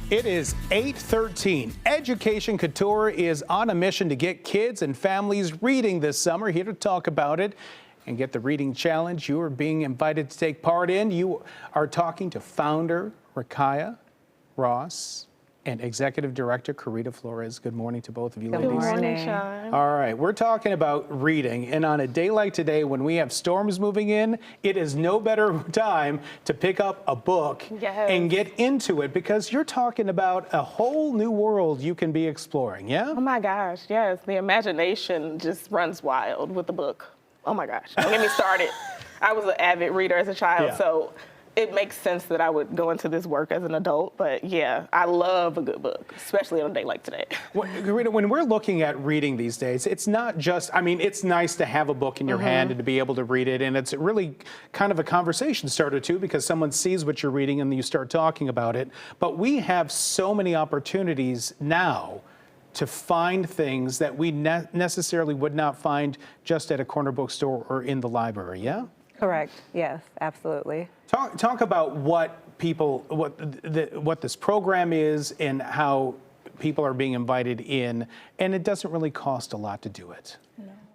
It is 8:13. Education Couture is on a mission to get kids and families reading this summer. Here to talk about it and get the reading challenge you are being invited to take part in. You are talking to founder Rakaya Ross and Executive Director Carita Flores. Good morning to both of you, ladies. Good morning, Sean. All right, we're talking about reading, and on a day like today when we have storms moving in, it is no better time to pick up a book and get into it, because you're talking about a whole new world you can be exploring, yeah? Oh my gosh, yes. The imagination just runs wild with the book. Oh my gosh, don't get me started. I was an avid reader as a child, so it makes sense that I would go into this work as an adult, but yeah, I love a good book, especially on a day like today. When we're looking at reading these days, it's not just, I mean, it's nice to have a book in your hand and to be able to read it, and it's really kind of a conversation starter too, because someone sees what you're reading and you start talking about it. But we have so many opportunities now to find things that we necessarily would not find just at a corner bookstore or in the library, yeah? Correct. Yes, absolutely. Talk about what this program is and how people are being invited in, and it doesn't really cost a lot to do it.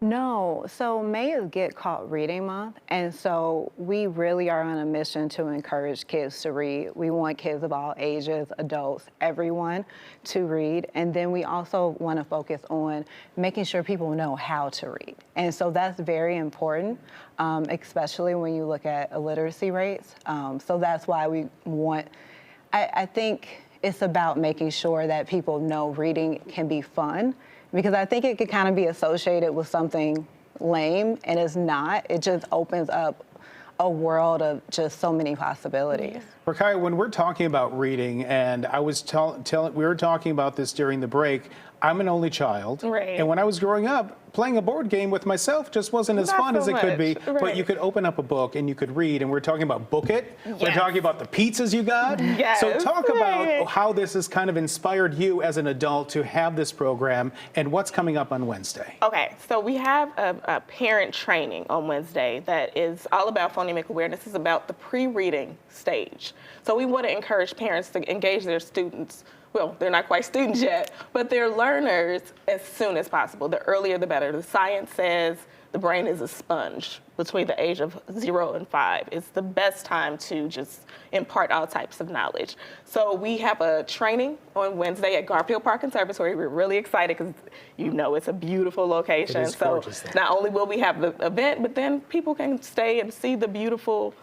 No, so May is Get Caught Reading Month, and so we really are on a mission to encourage kids to read. We want kids of all ages, adults, everyone to read, and then we also want to focus on making sure people know how to read. And so that's very important, especially when you look at illiteracy rates. So that's why we want, I think it's about making sure that people know reading can be fun, because I think it could kind of be associated with something lame, and it's not. It just opens up a world of just so many possibilities. Rakaya, when we're talking about reading, and I was we were talking about this during the break, I'm an only child, and when I was growing up, playing a board game with myself just wasn't as fun as it could be, but you could open up a book and you could read, and we're talking about Book It, we're talking about the pizzas you got. So talk about how this has kind of inspired you as an adult to have this program, and what's coming up on Wednesday. Okay, so we have a parent training on Wednesday that is all about phonemic awareness. It's about the pre-reading stage. So we want to encourage parents to engage their students. Well, they're not quite students yet, but they're learners as soon as possible. The earlier, the better. The science says the brain is a sponge between the age of 0 and 5. It's the best time to just impart all types of knowledge. So we have a training on Wednesday at Garfield Park Conservatory. We're really excited because you know it's a beautiful location. It is gorgeous there. Not only will we have the event, but then people can stay and see the beautiful,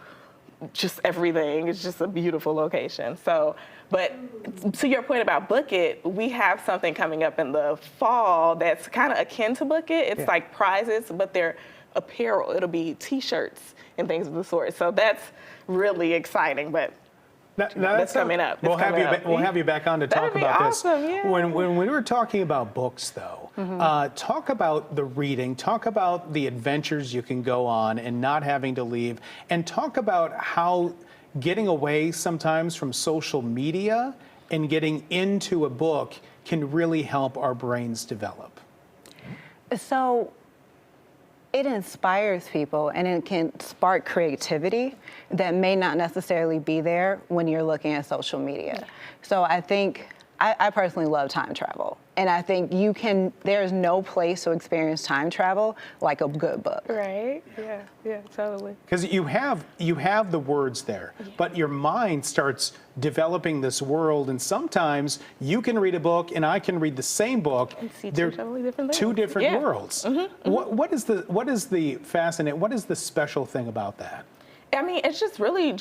just everything. It's just a beautiful location. So, but to your point about Book It, we have something coming up in the fall that's kind of akin to Book It. It's like prizes, but they're apparel. It'll be T-shirts and things of the sort. So that's really exciting, but that's coming up. We'll have you back on to talk about this. Yeah. When we were talking about books, though, talk about the reading, talk about the adventures you can go on and not having to leave, and talk about how getting away sometimes from social media and getting into a book can really help our brains develop. So it inspires people, and it can spark creativity that may not necessarily be there when you're looking at social media. So I think, I personally love time travel. And I think there's no place to experience time travel like a good book. Right, yeah, totally. Because you have the words there, but your mind starts developing this world, and sometimes you can read a book and I can read the same book. And see two totally different things. Two different worlds. What is the special thing about that? I mean, it's just really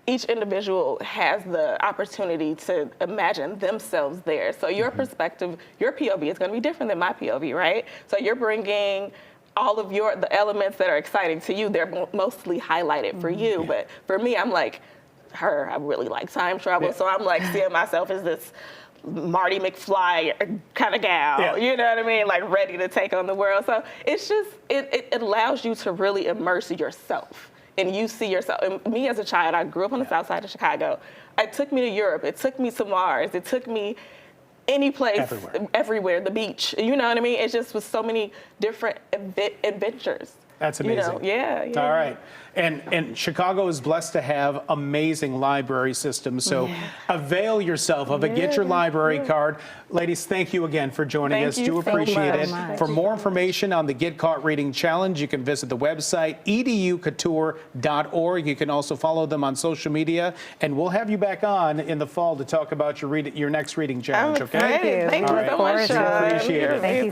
each individual has the opportunity to imagine themselves there. So your perspective, your POV is going to be different than my POV, right? So you're bringing all of the elements that are exciting to you. They're mostly highlighted for you, but for me, I'm like her. I really like time travel, so I'm like seeing myself as this Marty McFly kind of gal, you know what I mean? Like ready to take on the world. So it's just, it allows you to really immerse yourself. And you see yourself, and me as a child, I grew up on the south side of Chicago. It took me to Europe, it took me to Mars, it took me any place, everywhere, the beach, you know what I mean? It just was so many different adventures That's amazing. Yeah. All right. And Chicago is blessed to have amazing library systems. So avail yourself of it. Get your library card. Ladies, thank you again for joining us. Do appreciate it. For more information on the Get Caught Reading Challenge, you can visit the website educouture.org. You can also follow them on social media. And we'll have you back on in the fall to talk about your next reading challenge, okay? Thank you so much, Sean. Appreciate it. Thank you.